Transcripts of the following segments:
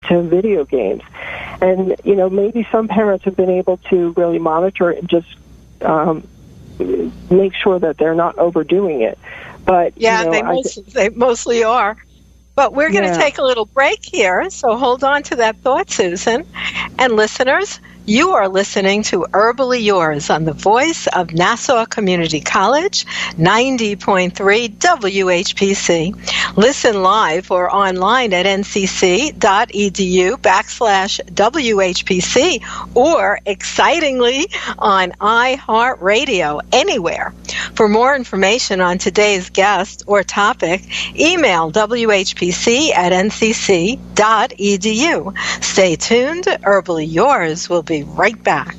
to video games. And, maybe some parents have been able to really monitor it and just make sure that they're not overdoing it. But they mostly are. But we're going to take a little break here, so hold on to that thought, Susan. And listeners, you are listening to Herbally Yours on the voice of Nassau Community College, 90.3 WHPC. Listen live or online at ncc.edu/WHPC or, excitingly, on iHeartRadio, anywhere. For more information on today's guest or topic, email WHPC@ncc.edu. Stay tuned. Herbally Yours will be right back.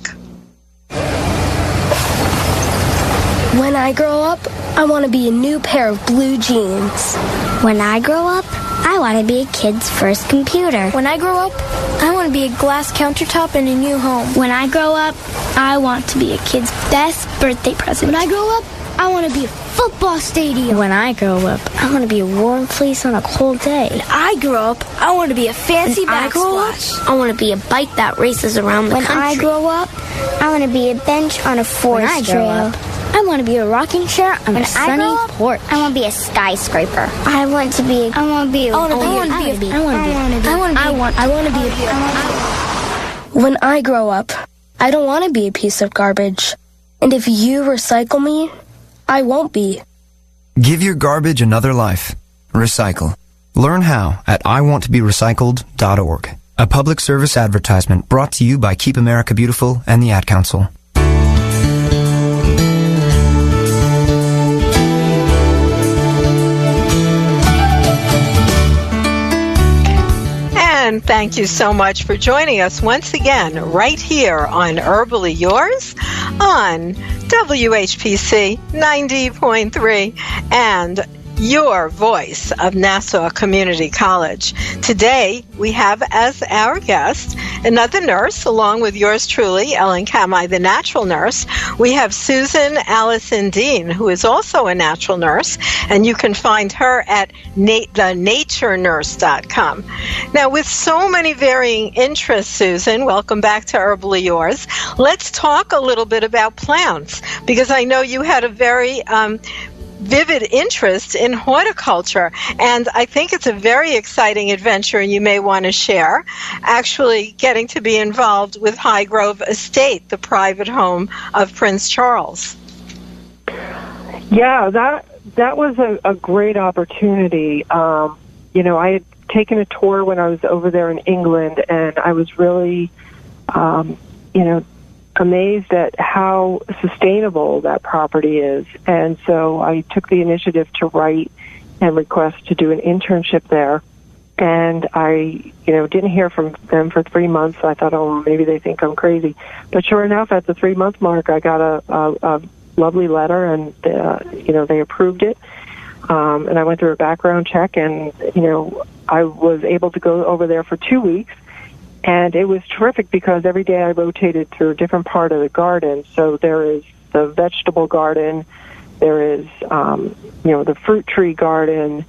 When I grow up, I want to be a new pair of blue jeans. When I grow up, I want to be a kid's first computer. When I grow up, I want to be a glass countertop in a new home. When I grow up, I want to be a kid's best birthday present. When I grow up, I want to be a football stadium. When I grow up, I want to be a warm fleece on a cold day. When I grow up, I want to be a fancy backsplash. I want to be a bike that races around the country. When I grow up, I want to be a bench on a forest trail. I want to be a rocking chair on a sunny porch. I want to be a skyscraper. I want to be When I grow up, I don't want to be a piece of garbage. And if you recycle me, I won't be. Give your garbage another life. Recycle. Learn how at iwanttoberecycled.org. A public service advertisement brought to you by Keep America Beautiful and the Ad Council. And thank you so much for joining us once again right here on Herbally Yours on WHPC 90.3 and your voice of Nassau Community College. Today, we have as our guest another nurse, along with yours truly, Ellen Kamhi, the natural nurse. We have Susan Allison-Dean, who is also a natural nurse, and you can find her at thenaturenurse.com. Now, with so many varying interests, Susan, welcome back to Herbally Yours. Let's talk a little bit about plants, because I know you had a very vivid interest in horticulture, and I think it's a very exciting adventure, and you may want to share, actually getting to be involved with Highgrove Estate, the private home of Prince Charles. Yeah, that was a great opportunity. I had taken a tour when I was over there in England, and I was really, amazed at how sustainable that property is. And so I took the initiative to write and request to do an internship there. And I, didn't hear from them for 3 months. I thought, oh, maybe they think I'm crazy. But sure enough, at the 3-month mark, I got a lovely letter, and, they approved it. And I went through a background check, and, I was able to go over there for 2 weeks. And it was terrific because every day I rotated through a different part of the garden. So there is the vegetable garden, there is, the fruit tree garden,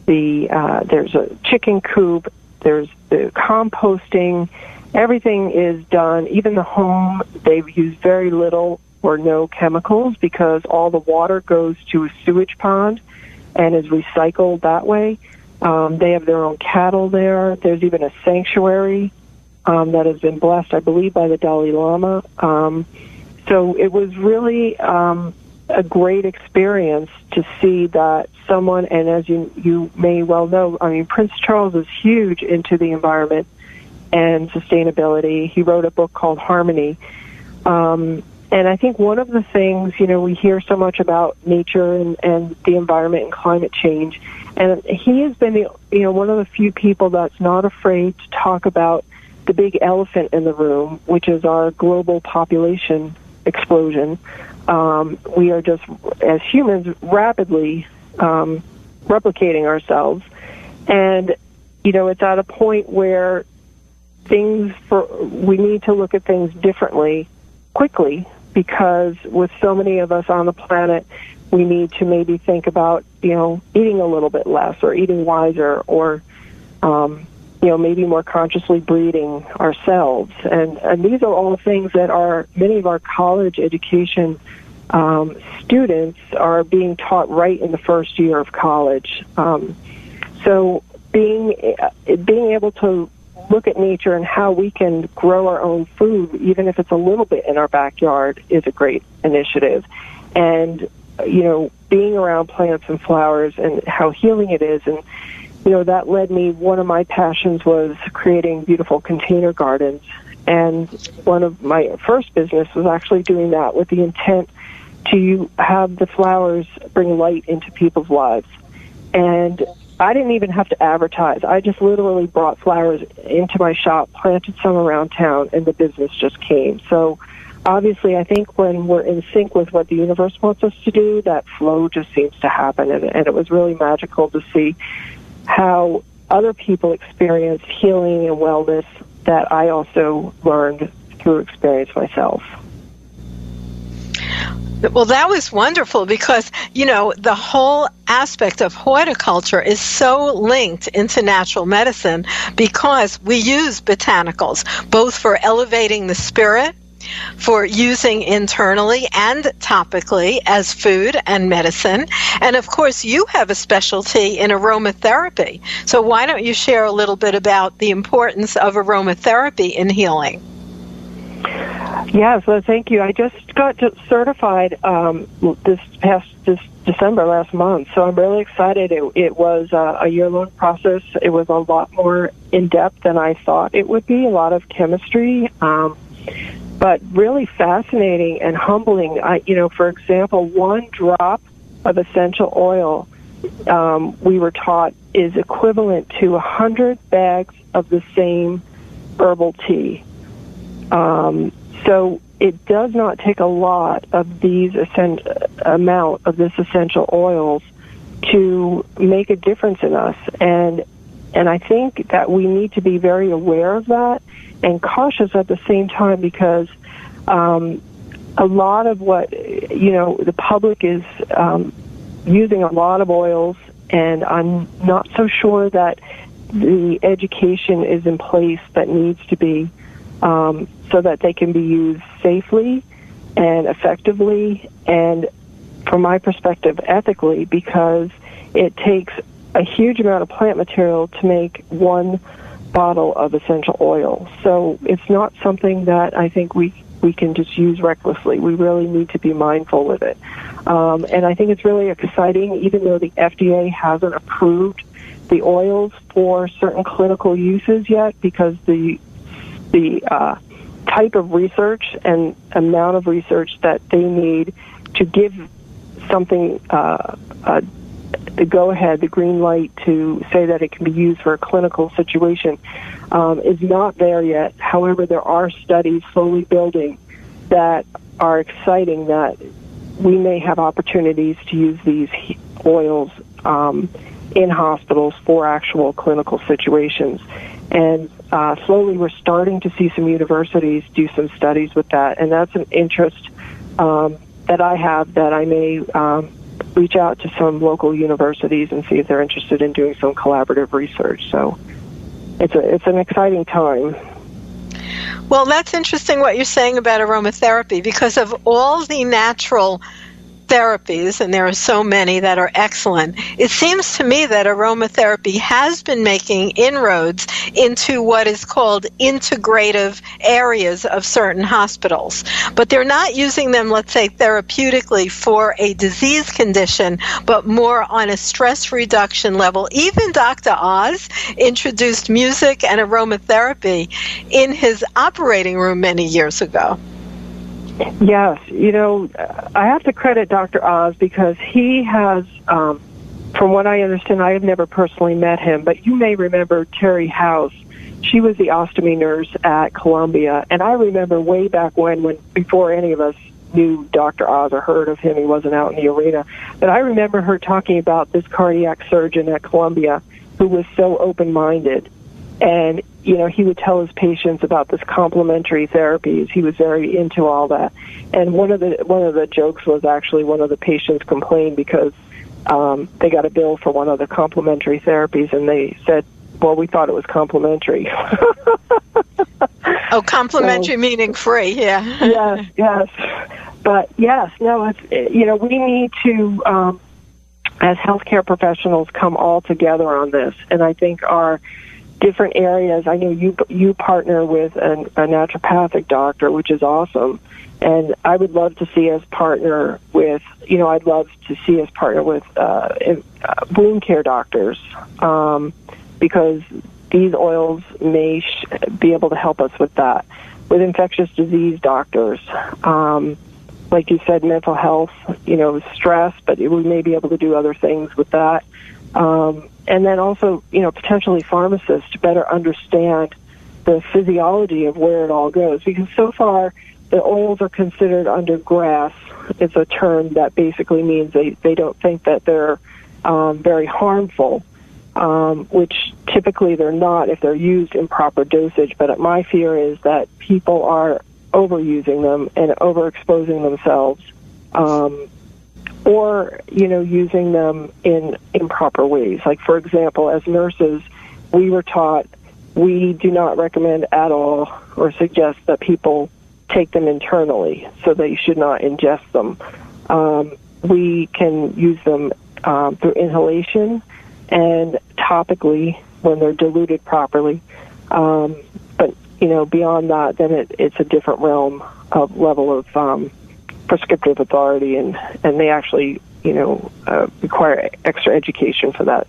there's a chicken coop, there's the composting. Everything is done. Even the home, they've used very little or no chemicals because all the water goes to a sewage pond and is recycled that way. They have their own cattle there. There's even a sanctuary that has been blessed, I believe, by the Dalai Lama. So it was really a great experience to see that someone, and as you may well know, Prince Charles is huge into the environment and sustainability. He wrote a book called Harmony. And I think one of the things, we hear so much about nature and the environment and climate change, and he has been one of the few people that's not afraid to talk about the big elephant in the room, which is our global population explosion. We are just, as humans, rapidly replicating ourselves. And, it's at a point where we need to look at things differently quickly, because with so many of us on the planet, we need to maybe think about, eating a little bit less or eating wiser or maybe more consciously breathing ourselves. And these are all things that many of our college education students are being taught right in the first year of college. So being able to look at nature and how we can grow our own food, even if it's a little bit in our backyard, is a great initiative. And, being around plants and flowers and how healing it is. And, that led me, one of my passions was creating beautiful container gardens. And one of my first business was actually doing that with the intent to have the flowers bring light into people's lives. And I didn't even have to advertise. I just literally brought flowers into my shop, planted some around town, and the business just came. So obviously, I think when we're in sync with what the universe wants us to do, that flow just seems to happen. And it was really magical to see how other people experience healing and wellness that I also learned through experience myself. Well, that was wonderful because, the whole aspect of horticulture is so linked into natural medicine because we use botanicals, both for elevating the spirit, for using internally and topically as food and medicine. And of course, you have a specialty in aromatherapy. So why don't you share a little bit about the importance of aromatherapy in healing? Yes, well, thank you. I just got certified this December, last month, so I'm really excited. It was a year-long process. It was a lot more in-depth than I thought it would be, a lot of chemistry, but really fascinating and humbling. For example, 1 drop of essential oil, we were taught, is equivalent to 100 bags of the same herbal tea. So it does not take a lot of these amount of this essential oils to make a difference in us. And I think that we need to be very aware of that and cautious at the same time, because a lot of what, the public is using a lot of oils, and I'm not so sure that the education is in place that needs to be, so that they can be used safely and effectively, and from my perspective, ethically, because it takes a huge amount of plant material to make 1 bottle of essential oil. So it's not something that I think we can just use recklessly. We really need to be mindful with it. And I think it's really exciting, even though the FDA hasn't approved the oils for certain clinical uses yet, because the type of research and amount of research that they need to give something the go-ahead, the green light to say that it can be used for a clinical situation is not there yet. However, there are studies slowly building that are exciting, that we may have opportunities to use these oils in hospitals for actual clinical situations. And slowly we're starting to see some universities do some studies with that, and that's an interest that I have, that I may reach out to some local universities and see if they're interested in doing some collaborative research. So it's an exciting time. Well, that's interesting what you're saying about aromatherapy, because of all the natural therapies, and there are so many that are excellent, it seems to me that aromatherapy has been making inroads into what is called integrative areas of certain hospitals. But they're not using them, let's say, therapeutically for a disease condition, but more on a stress reduction level. Even Dr. Oz introduced music and aromatherapy in his operating room many years ago. Yes, I have to credit Dr. Oz, because he has, from what I understand, I have never personally met him, but you may remember Terry House. She was the ostomy nurse at Columbia, and I remember way back when before any of us knew Dr. Oz or heard of him, he wasn't out in the arena, but I remember her talking about this cardiac surgeon at Columbia who was so open-minded. And, he would tell his patients about this complementary therapies. He was very into all that. And one of the jokes was actually one of the patients complained because they got a bill for one of the complementary therapies, and they said, well, we thought it was complimentary. Oh, complimentary meaning free, yeah. Yes. But yes, no, it's, we need to, as healthcare professionals, come all together on this. And I think our different areas, I know you partner with a naturopathic doctor, which is awesome. And I would love to see us partner with, I'd love to see us partner with wound care doctors, because these oils may be able to help us with that. With infectious disease doctors, like you said, mental health, stress, but we may be able to do other things with that. And then also, potentially pharmacists to better understand the physiology of where it all goes. Because so far, the oils are considered under GRAS. It's a term that basically means they don't think that they're very harmful, which typically they're not if they're used in proper dosage. But my fear is that people are overusing them and overexposing themselves, or using them in improper ways. Like, for example, as nurses, we were taught we do not recommend at all or suggest that people take them internally, so that you should not ingest them. We can use them through inhalation and topically when they're diluted properly. But beyond that, then it's a different realm of level of prescriptive authority, and they actually require extra education for that.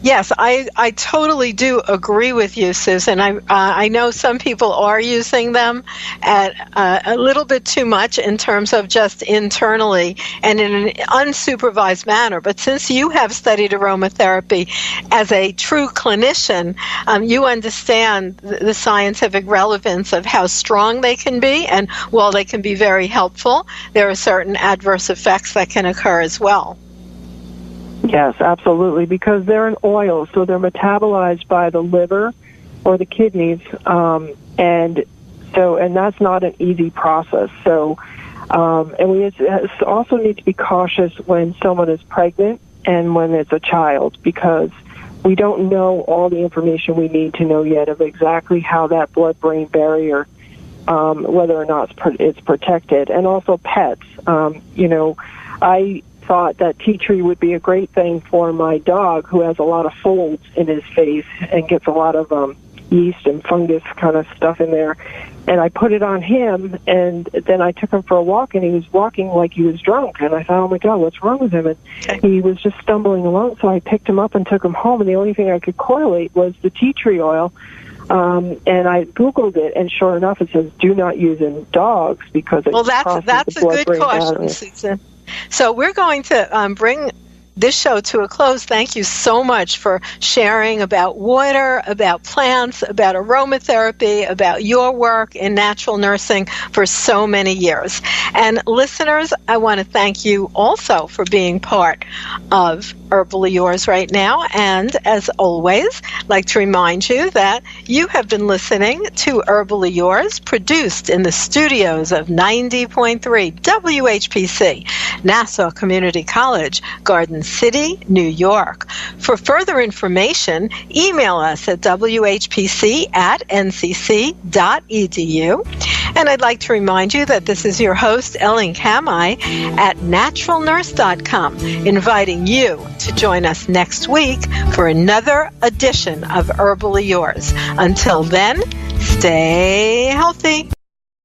Yes, I totally do agree with you, Susan. I know some people are using them at a little bit too much in terms of just internally and in an unsupervised manner. But since you have studied aromatherapy as a true clinician, you understand the scientific relevance of how strong they can be. And while they can be very helpful, there are certain adverse effects that can occur as well. Yes, absolutely, because they're an oil, so they're metabolized by the liver or the kidneys, and that's not an easy process. So, and we also need to be cautious when someone is pregnant and when it's a child, because we don't know all the information we need to know yet of exactly how that blood-brain barrier, whether or not it's protected, and also pets. I thought that tea tree would be a great thing for my dog, who has a lot of folds in his face and gets a lot of yeast and fungus kind of stuff in there. And I put it on him, and then I took him for a walk, and he was walking like he was drunk. And I thought, oh my God, what's wrong with him? And he was just stumbling along. So I picked him up and took him home, and the only thing I could correlate was the tea tree oil. And I Googled it, and sure enough, it says do not use in dogs because it that's a good caution, Susan. So we're going to bring this show to a close. Thank you so much for sharing about water, about plants, about aromatherapy, about your work in natural nursing for so many years. And listeners, I want to thank you also for being part of Herbally Yours right now. And as always, I'd like to remind you that you have been listening to Herbally Yours, produced in the studios of 90.3 WHPC, Nassau Community College, Garden City, New York. For further information, email us at whpc@ncc.edu. And I'd like to remind you that this is your host, Ellen Kamhi, at naturalnurse.com, inviting you to join us next week for another edition of Herbally Yours. Until then, stay healthy.